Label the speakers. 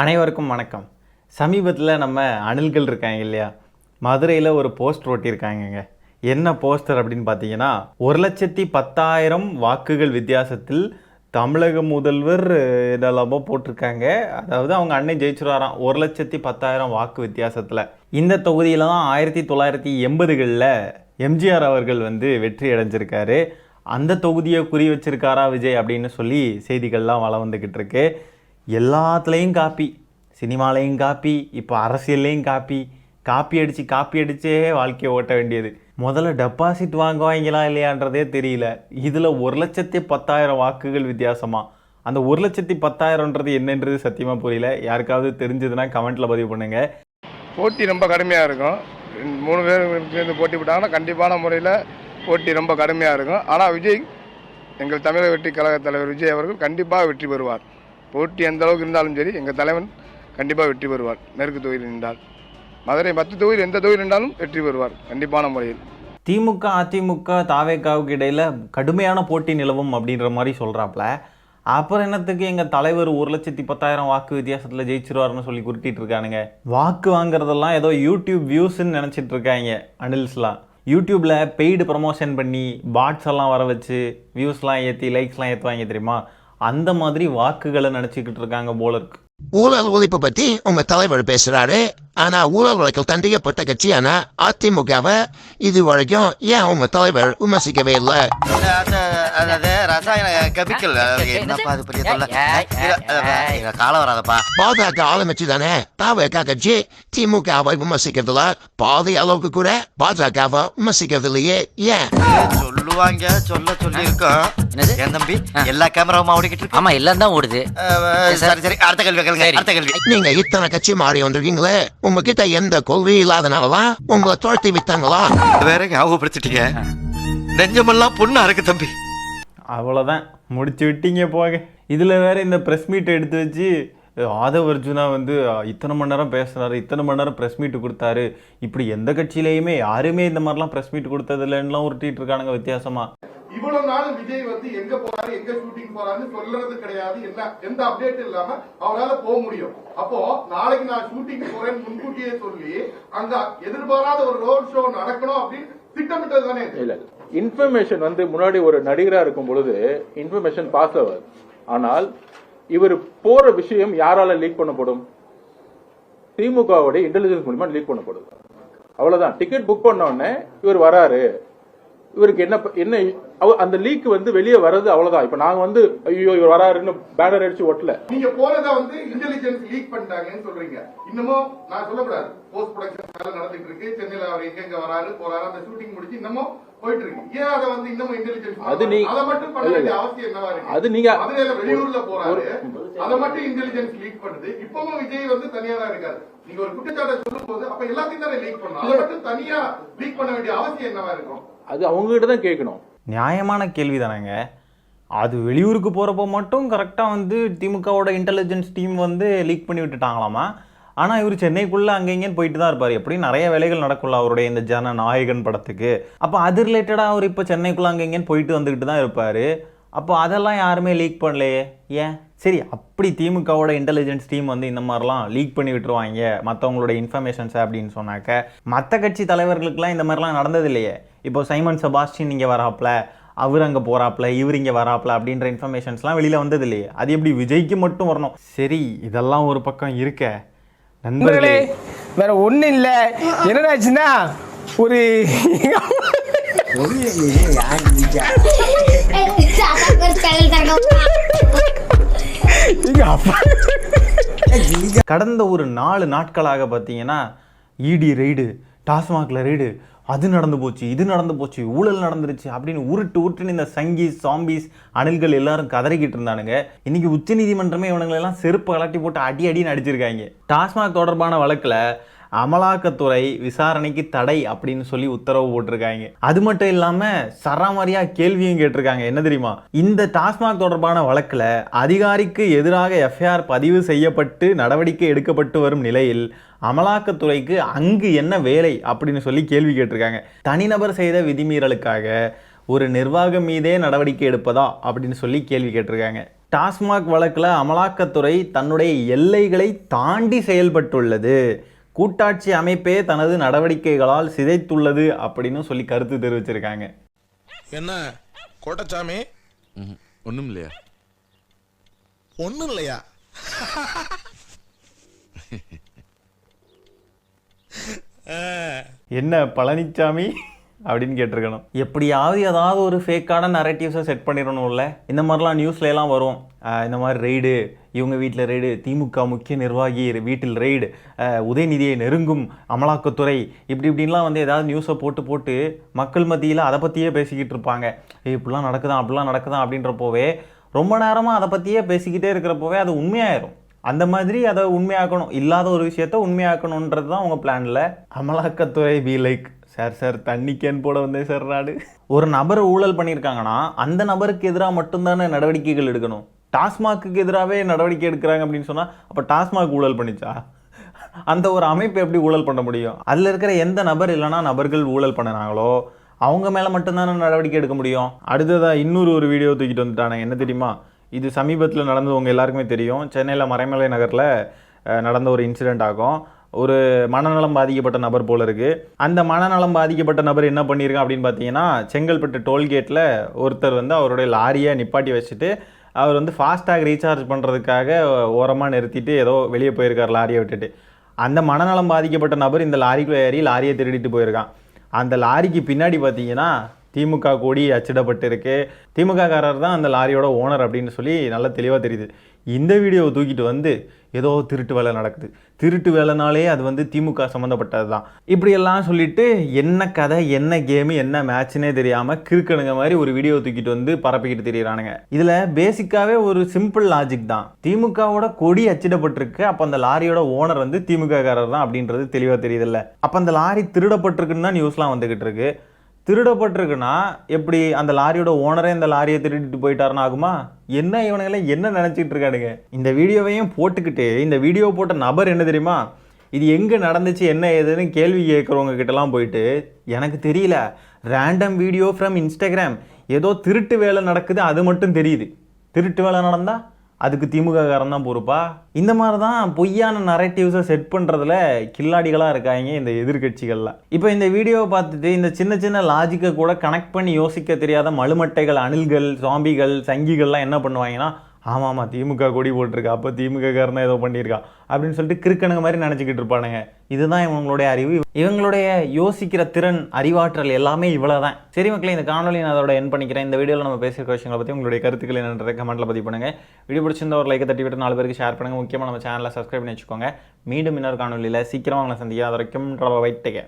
Speaker 1: அனைவருக்கும் வணக்கம். சமீபத்தில் நம்ம அணில்கள் இருக்காங்க இல்லையா, மதுரையில் ஒரு போஸ்டர் ஒட்டியிருக்காங்கங்க. என்ன போஸ்டர் அப்படின்னு பார்த்தீங்கன்னா, 1,10,000 வாக்குகள் வித்தியாசத்தில் தமிழக முதல்வர் இதெல்லாமோ போட்டிருக்காங்க. அதாவது அவங்க அன்னை ஜெயிச்சிருவாராம் 1,10,000 வாக்கு வித்தியாசத்தில். இந்த தொகுதியில் தான் 1980களில் எம்ஜிஆர் அவர்கள் வெற்றி அடைஞ்சிருக்காரு. அந்த தொகுதியை குறி வச்சிருக்காரா விஜய் அப்படின்னு சொல்லி செய்திகள்லாம் வளம் வந்துக்கிட்டு இருக்கு. எல்லாத்துலேயும் காப்பி, சினிமாலையும் காப்பி, இப்போ அரசியல்லையும் காப்பி அடித்தே வாழ்க்கையை ஓட்ட வேண்டியது. முதல்ல டெபாசிட் வாங்குவாங்களா இல்லையான்றதே தெரியல. இதில் 1,10,000 வாக்குகள் வித்தியாசமாக. அந்த 1,10,000ன்றது என்னன்றது சத்தியமாக புரியல. யாருக்காவது தெரிஞ்சதுன்னா கமெண்ட்டில் பதிவு பண்ணுங்கள்.
Speaker 2: போட்டி ரொம்ப கடுமையாக இருக்கும். 3 பேர் சேர்ந்து போட்டி போட்டாங்கன்னா கண்டிப்பான முறையில் போட்டி ரொம்ப கடுமையாக இருக்கும். ஆனால் விஜய், எங்கள் தமிழக வெற்றி கழக தலைவர் விஜய் அவர்கள் கண்டிப்பாக வெற்றி பெறுவார். போட்டி எந்த அளவுக்கு இருந்தாலும் சரி, எங்கள் தலைவன் கண்டிப்பாக வெற்றி பெறுவார். மேற்கு தொகுதியில் நின்றால், மதுரை 10 தொகுதியில் எந்த தொகுதியில் நின்றாலும் வெற்றி பெறுவார் கண்டிப்பான முறையில்.
Speaker 1: திமுக அதிமுக தாவேகாவுக்கு இடையில் கடுமையான போட்டி நிலவும் அப்படின்ற மாதிரி சொல்கிறாப்புல. அப்புறம் என்னத்துக்கு எங்கள் தலைவர் 1,10,000 வாக்கு வித்தியாசத்தில் ஜெயிச்சிருவாருன்னு சொல்லி குறிட்டிட்டு இருக்கானுங்க. வாக்கு வாங்குறதெல்லாம் ஏதோ யூடியூப் வியூஸ்ன்னு நினச்சிட்டு இருக்காங்க அனில்ஸ்லாம். யூடியூப்பில் பெய்டு ப்ரமோஷன் பண்ணி பாட்ஸ் எல்லாம் வர வச்சு வியூஸ்லாம் ஏற்றி லைக்ஸ்லாம் ஏற்றுவாங்க தெரியுமா, அந்த மாதிரி வாக்குகளை நினச்சிக்கிட்டு இருக்காங்க போல இருக்கு.
Speaker 3: ஊழல் ஒழிப்பு பற்றி உங்க தலைவர் பேசுறாரு. ஆனா ஊழல் வழக்கில் தண்டிக்கப்பட்ட கட்சியான அதிமுகவை இது வரைக்கும் ஏன் உங்க தலைவர் விமர்சிக்கவே இல்லை? பாஜக ஆரம்பிச்சு தானே தாவேகா கட்சி திமுகவை விமர்சிக்கிறதுல பாதி அளவுக்கு கூட பாஜகவை விமர்சிக்கிறது இல்லையே, ஏன்?
Speaker 4: சொல்லுவாங்க, சொல்லி இருக்கோம். என் தம்பி எல்லா கேமராவும் ஓடிக்கிட்டு இருக்கு. ஆமா, எல்லாம் தான் ஓடுது. சரி, அடுத்த கேள்வி.
Speaker 3: நீங்க இத்தனை கட்சி மாறி வந்திருக்கீங்களே, உங்ககிட்ட எந்த கொள்கை இல்லாதனாலதான் உங்களை துரத்தி விட்டாங்களா?
Speaker 4: வேற ஞாபகப்படுத்திட்டீங்க. நெஞ்சமெல்லாம் பொண்ணா இருக்கு தம்பி.
Speaker 1: அவ்வளோதான், முடிச்சு விட்டீங்க போக. இதில் வேற இந்த ப்ரெஸ் மீட்டை எடுத்து வச்சு ஆதவ் அர்ஜுனா இத்தனை மணி நேரம் பேசுனாரு, இத்தனை மணி நேரம் ப்ரெஸ் மீட் கொடுத்தாரு, இப்படி எந்த கட்சியிலையுமே யாருமே இந்த மாதிரிலாம் ப்ரெஸ் மீட் கொடுத்தது இல்லைன்னுலாம் உருட்டிட்டு இருக்கானுங்க வித்தியாசமா.
Speaker 2: இவ்வளவு நாள் விஜய் எங்க போறாரு, எங்க ஷூட்டிங் போறாருன்னு சொல்றது கிடையாது. எந்த அப்டேட் இல்லாம அவரால் போக முடியும். அப்போ நாளைக்கு நான் ஷூட்டிங் போறேன்னு முன்கூட்டியே சொல்லி அங்க எதிர்பாராத ஒரு ரோட் ஷோ நடக்கணும் அப்படின்னு திட்டமிட்டது தானே?
Speaker 5: இல்ல, இன்ஃபர்மேஷன் முன்னாடி ஒரு நடிகரா இருக்கும் பொழுது இன்ஃபர்மேஷன் பாஸ் ஆகாது. ஆனால் இவர் போற விஷயம் யாரால லீக் பண்ணப்படும்? திமுகவுடைய இன்டெலிஜென்ஸ் மூலமா லீக் பண்ணப்படுது. அவ்வளவுதான். டிக்கெட் புக் பண்ண உடனே இவர் வராரு, இவருக்கு என்ன அந்த லீக் வெளியே வர்றது, அவ்வளவுதான். இப்ப நாங்க ஐயோ இவர் வராருன்னு பேனர் அடிச்சு ஒட்டல.
Speaker 2: நீங்க போறத இன்டெலிஜென்ஸ் லீக் பண்ணிட்டாங்கன்னு சொல்றீங்க. இன்னமும் நான் சொல்லக்கூடாது, போஸ்ட் ப்ரொடக்ஷன் வேலை நடந்துட்டு இருக்கு. சென்னையில அவர் எங்க வராரு போறாரு, அந்த ஷூட்டிங் முடிச்சு இன்னமும் போயிட்டு இருக்கு. ஏன் அதை இன்னமும் இன்டெலிஜென்ஸ் அதை மட்டும் பண்ண வேண்டிய அவசியம் என்னவா இருக்கு? அது நீங்க மதுரையில வெளியூர்ல போறாரு, அதை மட்டும் இன்டெலிஜென்ஸ் லீக் பண்ணுது. இப்பவும் விஜய் தனியா இருக்காரு. நீங்க ஒரு குற்றச்சாட்டை சொல்லும் போது அப்ப எல்லாத்தையும் தானே லீக் பண்ணணும். அதை மட்டும் தனியா லீக் பண்ண வேண்டிய அவசியம் என்னவா இருக்கும்?
Speaker 5: அது அவங்க கிட்ட தான் கேட்கணும்.
Speaker 1: நியாயமான கேள்வி தானேங்க. அது வெளியூருக்கு போகிறப்போ மட்டும் கரெக்டாக திமுகவோட இன்டெலிஜென்ஸ் டீம் லீக் பண்ணி விட்டுட்டாங்களாமா. ஆனால் இவர் சென்னைக்குள்ளே அங்கே இங்கேன்னு போயிட்டு தான் இருப்பார். எப்படியும் நிறைய வேலைகள் நடக்கும்ல அவருடைய இந்த ஜனநாயகன் படத்துக்கு. அப்போ அது ரிலேட்டடாக அவர் இப்போ சென்னைக்குள்ளே அங்கே இங்கேன்னு போயிட்டு வந்துக்கிட்டு தான் இருப்பார். அப்போ அதெல்லாம் யாருமே லீக் பண்ணலையே, ஏன்? சரி, அப்படி திமுகவோட இன்டெலிஜென்ஸ் டீம் இந்த மாதிரிலாம் லீக் பண்ணி விட்டுருவாங்க மற்றவங்களோட இன்ஃபர்மேஷன்ஸை அப்படின்னு சொன்னாக்க, மற்ற கட்சி தலைவர்களுக்கெல்லாம் இந்த மாதிரிலாம் நடந்தது இல்லையே. இப்போ சைமன் செபாஸ்டியன் இங்கே வராப்புல, அவர் அங்கே போகிறாப்புல, இவர் இங்கே வராப்புல அப்படின்ற இன்ஃபர்மேஷன்ஸ்லாம் வெளியில் வந்தது இல்லையே. அது எப்படி விஜய்க்கு மட்டும் வரணும்? சரி, இதெல்லாம் ஒரு பக்கம் இருக்க நண்பர்களே,
Speaker 6: வேற ஒன்றும் இல்லை. என்னடாச்சுன்னா ஒரு
Speaker 1: கடந்த ஒரு 4 நாட்களாக பார்த்தீங்கன்னா இடி ரெய்டு, டாஸ்மாகில் ரெய்டு, அது நடந்து போச்சு, இது நடந்து போச்சு, ஊழல் நடந்துருச்சு அப்படின்னு உருட்டுன்னு இந்த சங்கீஸ் சாம்பீஸ் அணில்கள் எல்லாரும் கதறிக்கிட்டு இருந்தானுங்க. இன்னைக்கு உச்சநீதிமன்றமே இவனுங்களெல்லாம் செருப்பு கலட்டி போட்டு அடின்னு அடிச்சிருக்காங்க. டாஸ்மாக் தொடர்பான வழக்கில் அமலாக்கத்துறை விசாரணைக்கு தடை அப்படின்னு சொல்லி உத்தரவு போட்டிருக்காங்க. அது மட்டும் இல்லாமல் சராமரியா கேள்வியும் கேட்டிருக்காங்க. என்ன தெரியுமா, இந்த டாஸ்மாக் தொடர்பான வழக்கில் அதிகாரிக்கு எதிராக எஃப்ஐஆர் பதிவு செய்யப்பட்டு நடவடிக்கை எடுக்கப்பட்டு வரும் நிலையில் அமலாக்கத்துறைக்கு அங்கு என்ன வேலை அப்படின்னு சொல்லி கேள்வி கேட்டிருக்காங்க. தனிநபர் செய்த விதிமீறலுக்காக ஒரு நிர்வாகம் மீதே நடவடிக்கை எடுப்பதா அப்படின்னு சொல்லி கேள்வி கேட்டிருக்காங்க. டாஸ்மாக் வழக்கில் அமலாக்கத்துறை தன்னுடைய எல்லைகளை தாண்டி செயல்பட்டுள்ளது, கூட்டாட்சி அமைப்பே தனது நடவடிக்கைகளால் சிதைத்துள்ளது அப்படின்னு சொல்லி கருத்து தெரிவிச்சிருக்காங்க.
Speaker 7: என்ன கோட்டச்சாமி?
Speaker 8: ஒண்ணும் இல்லையா?
Speaker 7: ஒண்ணும் இல்லையா?
Speaker 1: என்ன பழனிசாமி அப்படின்னு கேட்டிருக்கணும். எப்படியாவது ஏதாவது ஒரு ஃபேக்கான நரேட்டிவ்ஸை செட் பண்ணிடணும்ல. இந்த மாதிரிலாம் நியூஸ்ல எல்லாம் வரும், இந்த மாதிரி ரெய்டு, இவங்க வீட்டில் ரெய்டு, திமுக முக்கிய நிர்வாகி வீட்டில் ரெய்டு, உதயநிதியை நெருங்கும் அமலாக்கத்துறை, இப்படின்லாம் வந்து ஏதாவது நியூஸை போட்டு மக்கள் மத்தியில் அதை பற்றியே பேசிக்கிட்டு இருப்பாங்க. இப்படிலாம் நடக்குதான் அப்படிலாம் நடக்குதான் அப்படின்றப்போவே ரொம்ப நேரமாக அதை பற்றியே பேசிக்கிட்டே இருக்கிறப்போவே அது உண்மையாயிரும். அந்த மாதிரி அதை உண்மையாக்கணும், இல்லாத ஒரு விஷயத்த உண்மையாக்கணுன்றது தான் உங்கள் பிளானில். அமலாக்கத்துறை பி லைக், சார் தண்ணி கேன் போட வந்தேன் சார் நாடு. ஒரு நபர் ஊழல் பண்ணியிருக்காங்கன்னா அந்த நபருக்கு எதிராக மட்டும்தானே நடவடிக்கைகள் எடுக்கணும். டாஸ்மாக்கு எதிராகவே நடவடிக்கை எடுக்கிறாங்க அப்படின்னு சொன்னால் அப்போ டாஸ்மாக் ஊழல் பண்ணிச்சா? அந்த ஒரு அமைப்பு எப்படி ஊழல் பண்ண முடியும்? அதில் இருக்கிற எந்த நபர் இல்லைனா நபர்கள் ஊழல் பண்ணினாங்களோ அவங்க மேலே மட்டும்தானே நடவடிக்கை எடுக்க முடியும். அடுத்ததாக இன்னொரு வீடியோ தூக்கிட்டு வந்துட்டானுங்க. என்ன தெரியுமா? இது சமீபத்தில் நடந்தது, உங்கள் எல்லாருக்குமே தெரியும். சென்னையில் மறைமலை நகரில் நடந்த ஒரு இன்சிடெண்ட் ஆகும். ஒரு மனநலம் பாதிக்கப்பட்ட நபர் போல இருக்குது. அந்த மனநலம் பாதிக்கப்பட்ட நபர் என்ன பண்ணியிருக்கான் அப்படின்னு பார்த்தீங்கன்னா, செங்கல்பட்டு டோல்கேட்டில் ஒருத்தர் வந்து அவருடைய லாரியை நிப்பாட்டி வச்சுட்டு அவர் வந்து ஃபாஸ்டாக் ரீசார்ஜ் பண்ணுறதுக்காக ஓரமாக நிறுத்திட்டு ஏதோ வெளியே போயிருக்கார் லாரியை விட்டுட்டு. அந்த மனநலம் பாதிக்கப்பட்ட நபர் இந்த லாரிக்குள்ளே ஏறி லாரியை திருடிட்டு போயிருக்கான். அந்த லாரிக்கு பின்னாடி பார்த்தீங்கன்னா திமுக கொடி அச்சிடப்பட்டு இருக்கு. திமுககாரர் தான் அந்த லாரியோட ஓனர் அப்படின்னு சொல்லி நல்லா தெளிவாக தெரியுது. இந்த வீடியோவை தூக்கிட்டு வந்து ஏதோ திருட்டு வேலை நடக்குது, திருட்டு வேலைனாலே அது வந்து திமுக சம்மந்தப்பட்டது தான், இப்படியெல்லாம் சொல்லிட்டு என்ன கதை என்ன கேமு என்ன மேட்ச்னே தெரியாமல் கிறுக்கணுங்க மாதிரி ஒரு வீடியோ தூக்கிட்டு வந்து பரப்பிக்கிட்டு தெரியுறானுங்க. இதில் பேசிக்காகவே ஒரு சிம்பிள் லாஜிக் தான். திமுகவோட கொடி அச்சிடப்பட்டிருக்கு, அப்போ அந்த லாரியோட ஓனர் வந்து திமுககாரர் தான் அப்படின்றது தெளிவாக தெரியுதில்ல. அப்போ அந்த லாரி திருடப்பட்டிருக்குன்னு தான் நியூஸ்லாம் வந்துக்கிட்டு இருக்கு. திருடப்பட்டிருக்குன்னா எப்படி அந்த லாரியோட ஓனரே இந்த லாரியை திருடிட்டு போயிட்டாருன்னு ஆகுமா? என்ன இவனுங்களாம் என்ன நினச்சிட்டு இருக்கானுங்க? இந்த வீடியோவையும் போட்டுக்கிட்டு இந்த வீடியோ போட்ட நபர் என்ன தெரியுமா, இது எங்கே நடந்துச்சு என்ன ஏதுன்னு கேள்வி கேட்குறவங்க கிட்டலாம் போயிட்டு எனக்கு தெரியல, ரேண்டம் வீடியோ ஃப்ரம் இன்ஸ்டாகிராம், ஏதோ திருட்டு வேலை நடக்குது அது மட்டும் தெரியுது. திருட்டு வேலை நடந்தால் அதுக்கு திமுககாரன் தான் பொறுப்பா? இந்த மாதிரி தான் பொய்யான நரேட்டிவ்ஸை செட் பண்ணுறதுல கில்லாடிகளாக இருக்காங்க இந்த எதிர்கட்சிகள்லாம். இப்போ இந்த வீடியோவை பார்த்துட்டு இந்த சின்ன சின்ன லாஜிக்கை கூட கனெக்ட் பண்ணி யோசிக்க தெரியாத மழுமட்டைகள், அணில்கள், சாம்பிகள், சங்கிகள்லாம் என்ன பண்ணுவாங்கன்னா, ஆமாம் திமுக கொடி போட்டிருக்கா, அப்போ திமுககாரன் தான் ஏதோ பண்ணியிருக்கா அப்படின்னு சொல்லிட்டு கிறுக்கணுங்க மாதிரி நினச்சிக்கிட்டு இருப்பானுங்க. இதுதான் இவங்களுடைய அறிவு, இவங்களுடைய யோசிக்கிற திறன், அறிவாற்றல் எல்லாமே இவ்வளோ தான். சரி மக்களே, இந்த காணொலி நான் அதோட என் பண்ணிக்கிறேன். இந்த வீடியோவில் நம்ம பேசுகிற விஷயங்களை பற்றி உங்களுடைய கருத்துக்கள் என்னன்றதை கமெண்ட்டில் பதிவு பண்ணுங்கள். வீடியோ பிடிச்சிருந்த ஒரு லைக்கை தட்டி விட்டு 4 பேருக்கு ஷேர் பண்ணுங்கள். முக்கியமாக நம்ம சேனலை சப்ஸ்கிரைப் பண்ணி வச்சுக்கோங்க. மீண்டும் இன்னொரு காணொலியில் சீக்கிரமாக உங்களை சந்திக்க. அது வரைக்கும் வைட்டுங்க.